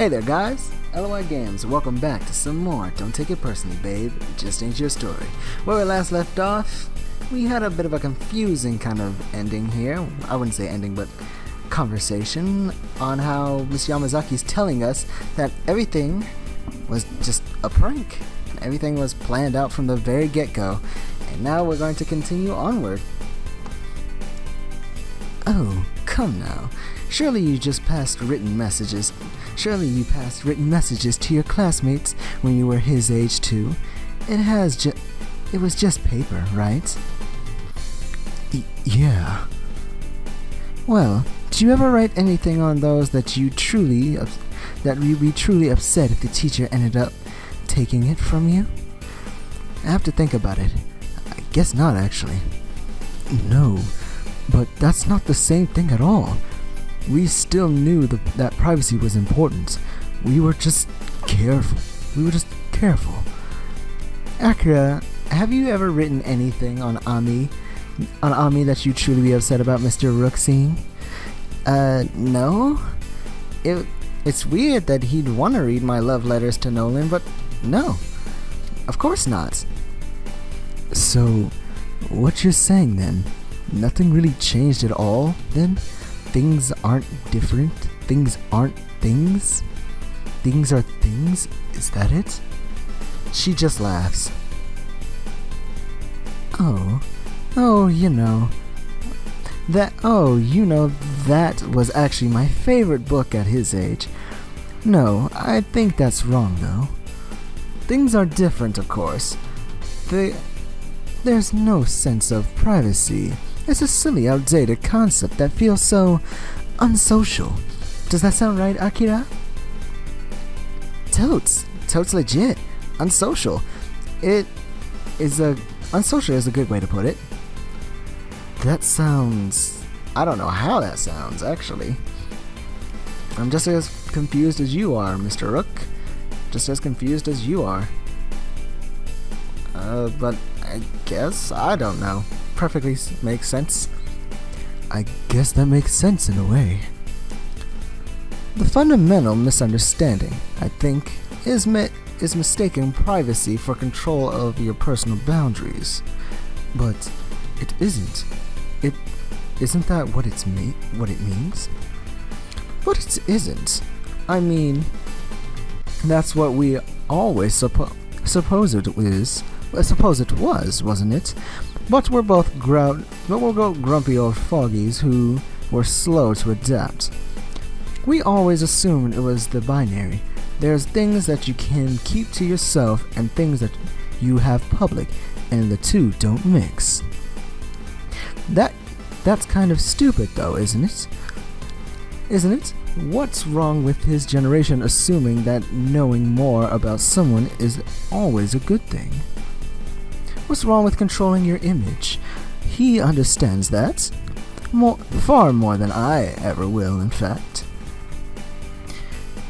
Hey there guys, LOI Games, welcome back to some more Don't Take It Personally Babe, It Just Ain't Your Story. Where we last left off, we had a bit of a confusing kind of ending here. I wouldn't say ending, but conversation on how Miss Yamazaki's telling us that everything was just a prank. Everything was planned out from the very get-go, and now we're going to continue onward. Oh, come now. Surely you just passed written messages. Surely you passed written messages to your classmates when you were his age too. It was just paper, right? Yeah. Well, did you ever write anything on those that you'd be truly upset if the teacher ended up taking it from you? I have to think about it. I guess not, actually. No, but that's not the same thing at all. We still knew that privacy was important. We were just careful. Akira, have you ever written anything on Ami that you'd truly be upset about Mr. Rook seeing? No. It's weird that he'd want to read my love letters to Nolan, but no. Of course not. So, what you're saying then? Nothing really changed at all, then? Things aren't different? Things aren't things? Things are things? Is that it? She just laughs. That was actually my favorite book at his age. No, I think that's wrong though. Things are different, of course. There's no sense of privacy. It's a silly, outdated concept that feels so unsocial. Does that sound right, Akira? Totes legit. Unsocial. Unsocial is a good way to put it. That sounds... I don't know how that sounds, actually. I'm just as confused as you are, Mr. Rook. Just as confused as you are. But I guess, I don't know. Perfectly makes sense. I guess that makes sense in a way. The fundamental misunderstanding, I think, is mistaking privacy for control of your personal boundaries. But it isn't. Isn't that what it means? But it isn't. I mean, that's what we always suppose it is. I suppose it was, wasn't it? But we're both grumpy old foggies who were slow to adapt. We always assumed it was the binary. There's things that you can keep to yourself and things that you have public, and the two don't mix. That's kind of stupid though, isn't it? Isn't it? What's wrong with his generation assuming that knowing more about someone is always a good thing? What's wrong with controlling your image? He understands that. Far more than I ever will, in fact.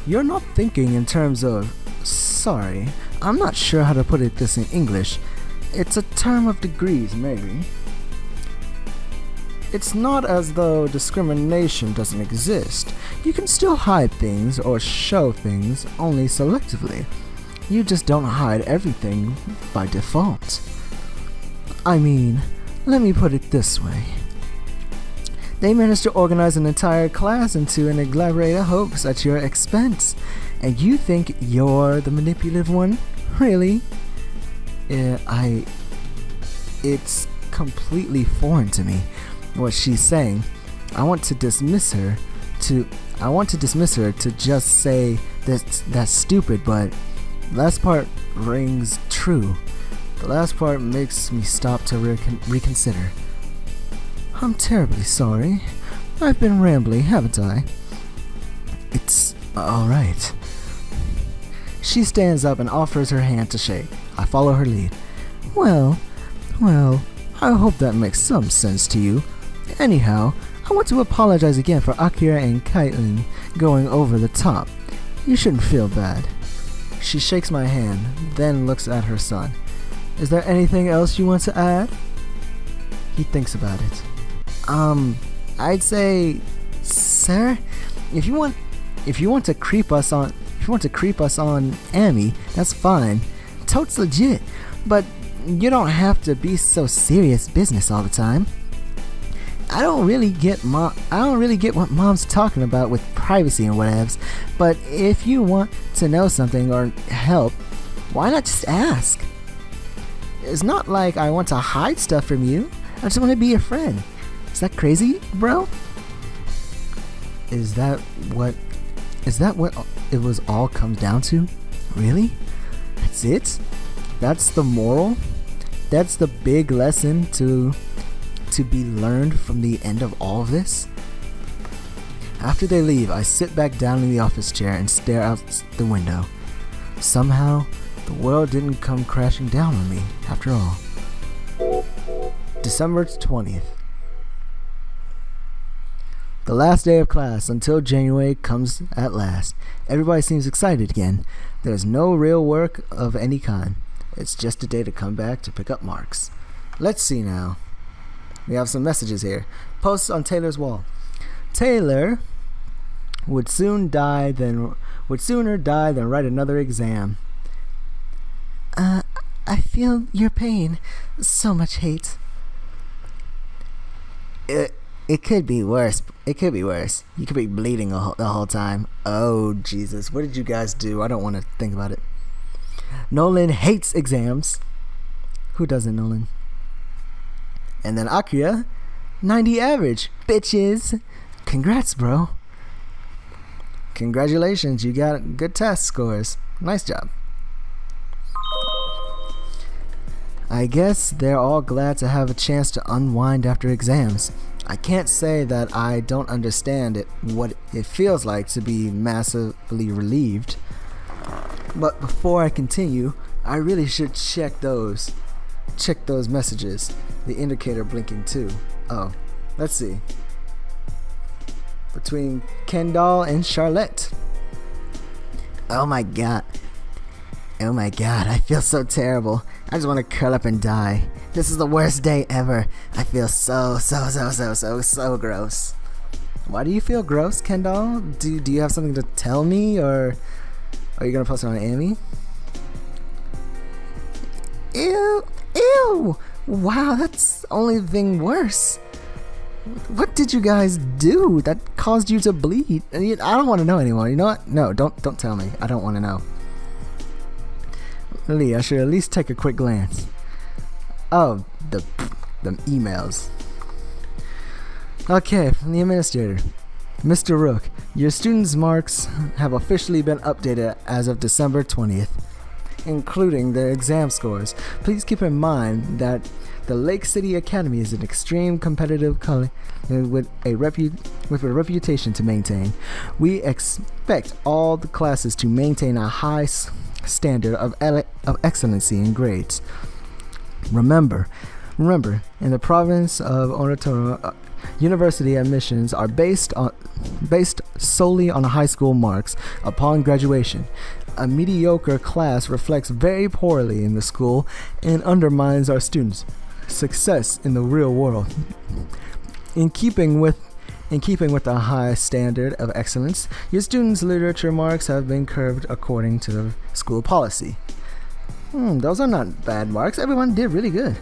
You're not thinking in terms of... Sorry, I'm not sure how to put this in English. It's a term of degrees, maybe. It's not as though discrimination doesn't exist. You can still hide things or show things only selectively. You just don't hide everything by default. I mean, let me put it this way. They managed to organize an entire class into an elaborate hoax at your expense, and you think you're the manipulative one? Really? It's completely foreign to me, what she's saying. I want to dismiss her to just say that's stupid, but the last part rings true. The last part makes me stop to reconsider. I'm terribly sorry. I've been rambling, haven't I? It's alright. She stands up and offers her hand to shake. I follow her lead. Well, I hope that makes some sense to you. Anyhow, I want to apologize again for Akira and Kaitlin going over the top. You shouldn't feel bad. She shakes my hand, then looks at her son. Is there anything else you want to add? He thinks about it. I'd say, sir, if you want to creep us on If you want to creep us on Amy, that's fine. Totes legit. But you don't have to be so serious business all the time. I don't really get what mom's talking about with privacy and whatevs, but if you want to know something or help, why not just ask? It's not like I want to hide stuff from you. I just want to be your friend. Is that crazy, bro? Is that what it was all comes down to? Really? That's it? That's the moral? That's the big lesson to be learned from the end of all of this? After they leave, I sit back down in the office chair and stare out the window. Somehow, the world didn't come crashing down on me after all. December 20th. The last day of class until January comes at last. Everybody seems excited again. There's no real work of any kind. It's just a day to come back to pick up marks. Let's see now. We have some messages here. Posts on Taylor's wall. Taylor would sooner die than write another exam. I feel your pain. So much hate. It could be worse. It could be worse. You could be bleeding the whole time. Oh, Jesus. What did you guys do? I don't want to think about it. Nolan hates exams. Who doesn't, Nolan? And then Akira, 90 average. Bitches. Congrats, bro. Congratulations. You got good test scores. Nice job. I guess they're all glad to have a chance to unwind after exams. I can't say that I don't understand what it feels like to be massively relieved. But before I continue, I really should check those messages. The indicator blinking too. Oh, let's see. Between Kendall and Charlotte. Oh my god, I feel so terrible. I just want to curl up and die. This is the worst day ever. I feel so gross. Why do you feel gross, Kendall? Do you have something to tell me, or are you gonna post it on Amy? Ew! Wow, that's only the thing worse. What did you guys do that caused you to bleed? I don't want to know anymore. You know what? No, don't tell me. I don't want to know. Lee, I should at least take a quick glance. Oh, the emails. Okay, from the administrator. Mr. Rook, your students' marks have officially been updated as of December 20th, including their exam scores. Please keep in mind that the Lake City Academy is an extreme competitive college with a reputation to maintain. We expect all the classes to maintain a high standard of excellency in grades. Remember, in the province of Onotoro, university admissions are based solely on high school marks upon graduation. A mediocre class reflects very poorly in the school and undermines our students' success in the real world. In keeping with the high standard of excellence, your students' literature marks have been curbed according to the school policy. Those are not bad marks. Everyone did really good.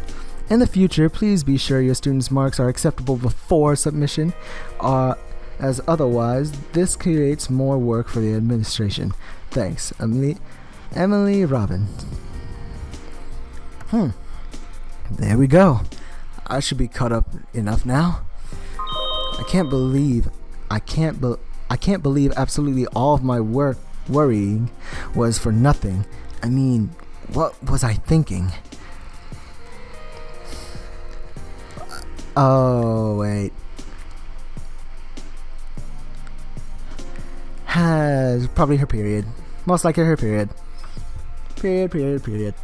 In the future, please be sure your students' marks are acceptable before submission, as otherwise, this creates more work for the administration. Thanks, Emily Robin. There we go. I should be caught up enough now. I can't believe absolutely all of my worrying was for nothing. I mean, what was I thinking? Oh, wait. Has probably her period. Most likely her period. Period.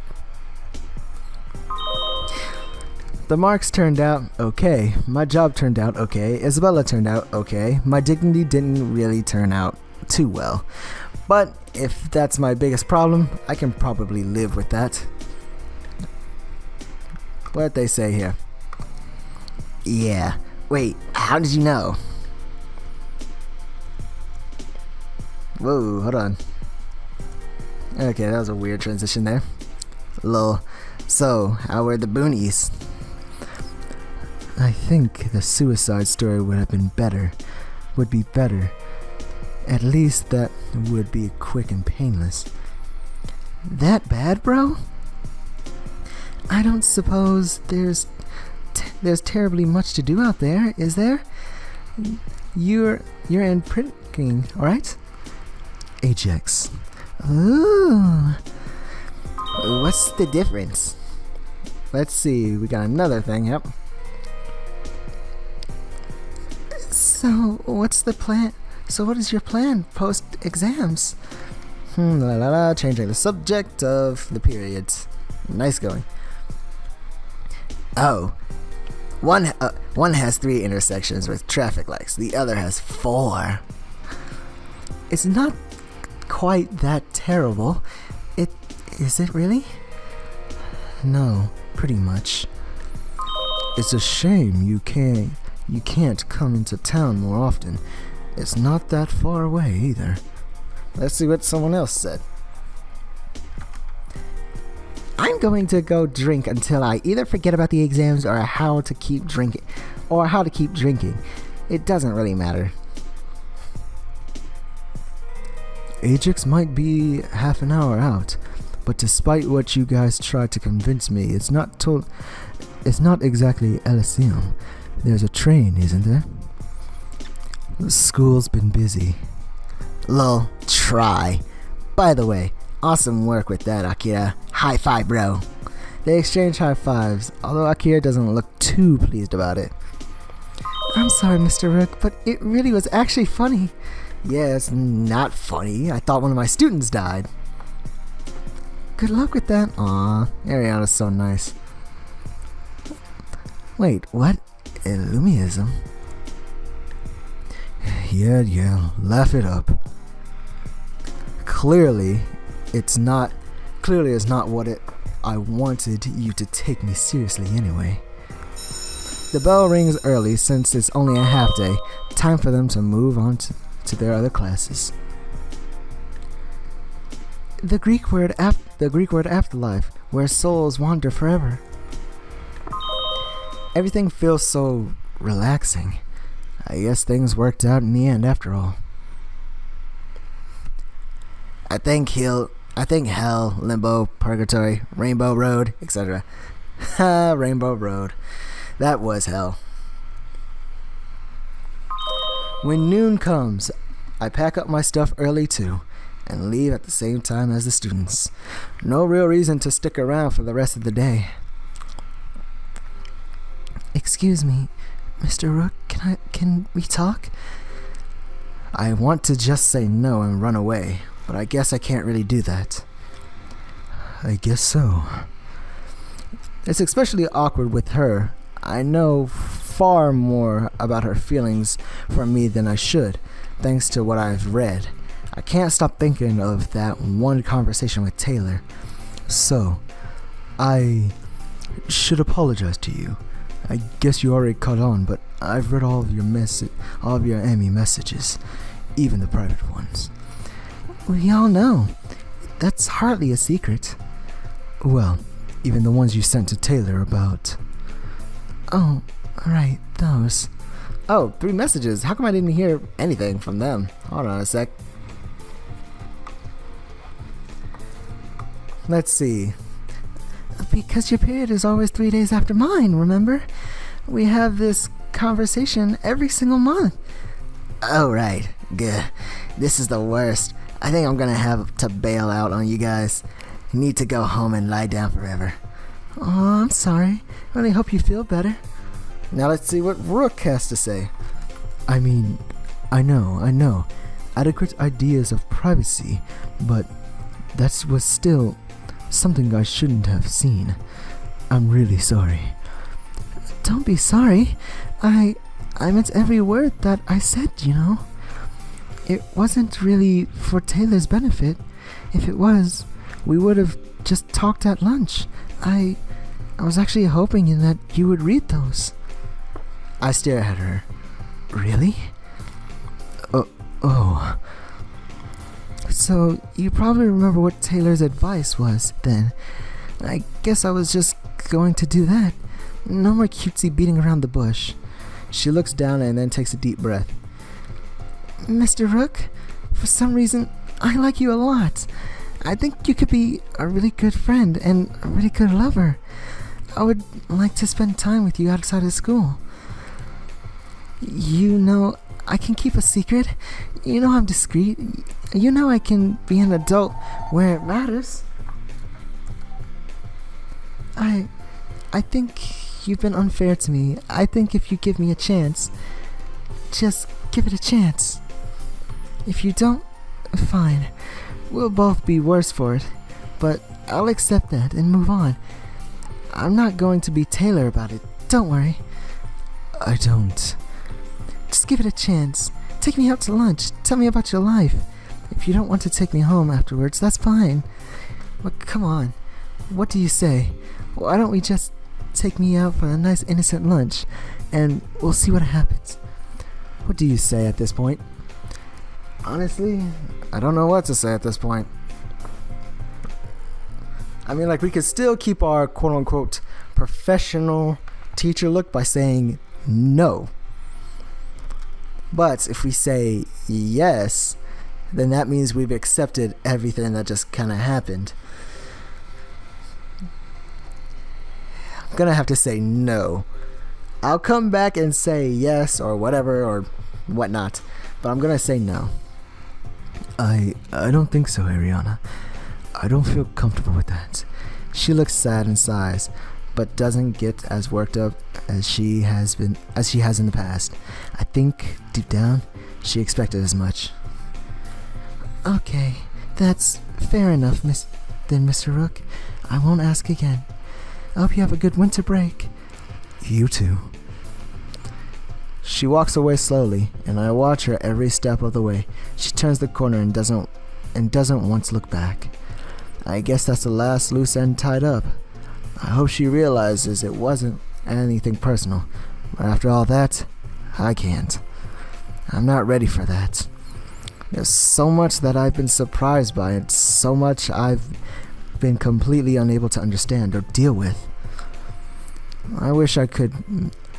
The marks turned out okay. My job turned out okay. Isabella turned out okay. My dignity didn't really turn out too well. But if that's my biggest problem, I can probably live with that. What they say here? Yeah. Wait, how did you know? Whoa, hold on. Okay, that was a weird transition there. Lol. So, how were the boonies? I think the suicide story would be better. At least that would be quick and painless. That bad, bro? I don't suppose there's terribly much to do out there, is there? You're in printing, alright? Ajax. Ooh. What's the difference? Let's see, we got another thing, yep. So, what's the plan? So what is your plan post-exams? Changing the subject of the periods. Nice going. Oh. One has 3 intersections with traffic lights. The other has 4. It's not quite that terrible. Is it really? No, pretty much. It's a shame you can't come into town more often. It's not that far away either. Let's see what someone else said. I'm going to go drink until I either forget about the exams or how to keep drinking. It doesn't really matter. Ajax might be half an hour out, but despite what you guys tried to convince me, it's not exactly Elysium. There's a train, isn't there? The school's been busy. Lol, try. By the way, awesome work with that, Akira. High five, bro. They exchange high fives, although Akira doesn't look too pleased about it. I'm sorry, Mr. Rook, but it really was actually funny. Yeah, it's not funny. I thought one of my students died. Good luck with that. Aw, Ariana's so nice. Wait, what? Illumiism? Yeah, laugh it up. Clearly, it's not what I wanted you to take me seriously anyway. The bell rings early since it's only a half day. Time for them to move on to their other classes. The Greek word afterlife, where souls wander forever. Everything feels so relaxing. I guess things worked out in the end after all. I think hell, limbo, purgatory, rainbow road, etc. Ha, rainbow road. That was hell. When noon comes, I pack up my stuff early too, and leave at the same time as the students. No real reason to stick around for the rest of the day. Excuse me, Mr. Rook, can we talk? I want to just say no and run away, but I guess I can't really do that. I guess so. It's especially awkward with her. I know far more about her feelings for me than I should, thanks to what I've read. I can't stop thinking of that one conversation with Taylor. So, I should apologize to you. I guess you already caught on, but I've read all of your Emmy messages, even the private ones. We all know. That's hardly a secret. Well, even the ones you sent to Taylor about... Oh, right, those. Oh, 3 messages. How come I didn't hear anything from them? Hold on a sec. Let's see. Because your period is always 3 days after mine, remember? We have this conversation every single month. Oh, right. Good. This is the worst. I think I'm gonna have to bail out on you guys. Need to go home and lie down forever. Oh, I'm sorry. I really hope you feel better. Now let's see what Rook has to say. I mean, I know. Adequate ideas of privacy, but that was still something I shouldn't have seen. I'm really sorry. Don't be sorry. I meant every word that I said, you know. It wasn't really for Taylor's benefit. If it was, we would have just talked at lunch. I was actually hoping that you would read those. I stare at her. Really? Oh. So you probably remember what Taylor's advice was then. I guess I was just going to do that. No more cutesy beating around the bush. She looks down and then takes a deep breath. Mr. Rook, for some reason, I like you a lot. I think you could be a really good friend and a really good lover. I would like to spend time with you outside of school. You know, I can keep a secret. You know I'm discreet. You know I can be an adult where it matters. I think you've been unfair to me. I think if you give me a chance, just give it a chance. If you don't, fine. We'll both be worse for it, but I'll accept that and move on. I'm not going to be Taylor about it. Don't worry. I don't. Just give it a chance. Take me out to lunch. Tell me about your life. If you don't want to take me home afterwards, that's fine. But come on. What do you say? Why don't we just take me out for a nice innocent lunch, and we'll see what happens. What do you say at this point? Honestly, I don't know what to say at this point. I mean, like, we could still keep our quote-unquote professional teacher look by saying no. But if we say yes, then that means we've accepted everything that just kind of happened. I'm gonna have to say no. I'll come back and say yes or whatever or whatnot, but I'm gonna say no. I don't think so, Ariana. I don't feel comfortable with that. She looks sad and sighs, but doesn't get as worked up as she has in the past. I think deep down she expected as much. Okay, that's fair enough, Mr. Rook. I won't ask again. I hope you have a good winter break. You too. She walks away slowly, and I watch her every step of the way. She turns the corner and doesn't once look back. I guess that's the last loose end tied up. I hope she realizes it wasn't anything personal. But after all that, I can't. I'm not ready for that. There's so much that I've been surprised by, and so much I've been completely unable to understand or deal with. I wish I could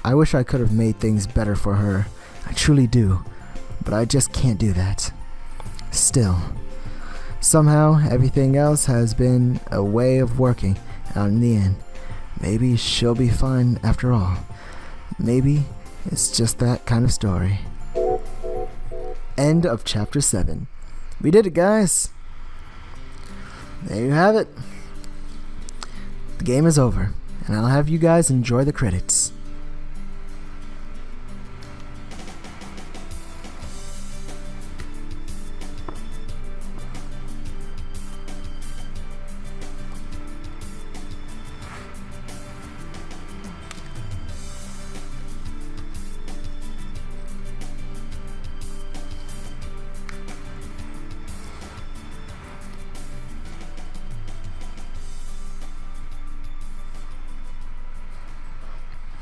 have made things better for her. I truly do. But I just can't do that. Still, somehow everything else has been a way of working out in the end. Maybe she'll be fine after all. Maybe it's just that kind of story. End of chapter 7. We did it, guys. There you have it. The game is over, and I'll have you guys enjoy the credits.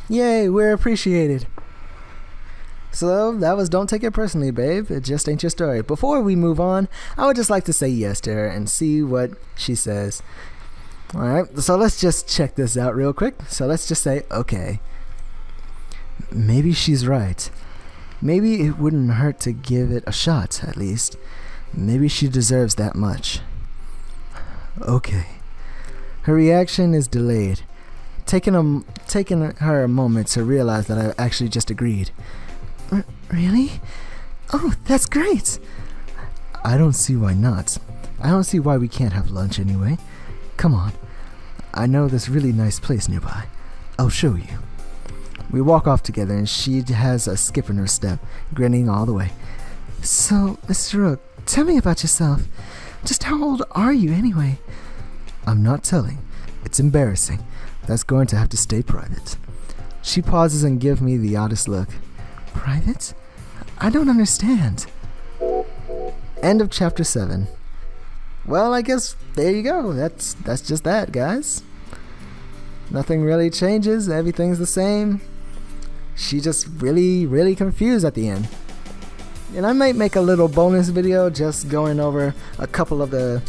Yay, we're appreciated. So that was Don't Take It Personally, babe. It just ain't your story. Before we move on, I would just like to say yes to her and see what she says. Alright, so let's just check this out real quick. So let's just say, okay. Maybe she's right. Maybe it wouldn't hurt to give it a shot, at least. Maybe she deserves that much. Okay. Her reaction is delayed. Taking her a moment to realize that I actually just agreed. Really? Oh, that's great! I don't see why not. I don't see why we can't have lunch anyway. Come on. I know this really nice place nearby. I'll show you. We walk off together and she has a skip in her step, grinning all the way. So, Mr. Rook, tell me about yourself. Just how old are you anyway? I'm not telling. It's embarrassing. That's going to have to stay private. She pauses and gives me the oddest look. Private? I don't understand. End of chapter 7. Well, I guess there you go. That's just that, guys. Nothing really changes. Everything's the same. She just really, really confused at the end. And I might make a little bonus video just going over a couple of the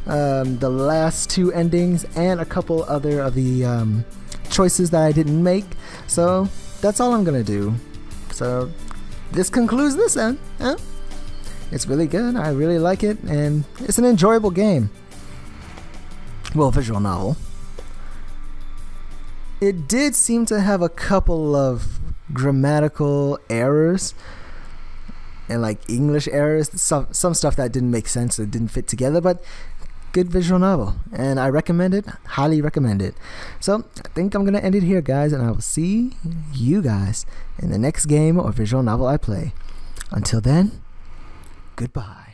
last two endings and a couple other of the choices that I didn't make. So that's all I'm gonna do. So this concludes this end. It's really good. I really like it, and it's an enjoyable game. Well, visual novel. It did seem to have a couple of grammatical errors and like English errors, some stuff that didn't make sense, that didn't fit together, but good visual novel, and I recommend it, highly recommend it. So I think I'm gonna end it here, guys, and I will see you guys in the next game or visual novel I play. Until then, goodbye.